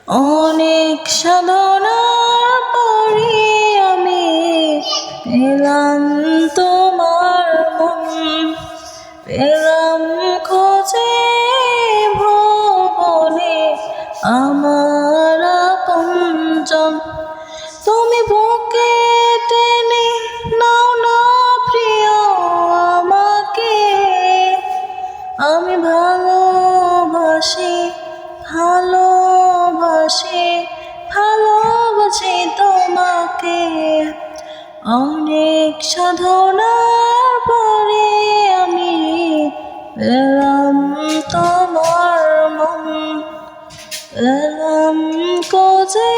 অনেক সাধনার পরে আমি পেলাম তোমার মন, পেলাম খোঁজে ভুবনে আমার আপনজন। তুমি বুকে টেনে নাও না প্রিয় আমাকে, আমি ভালোবাসি ভালোবাসি ভালোবাসি তোমাকে। অনেক সাধনার পরে আমি পেলাম তোমার মন, পেলাম খোঁজে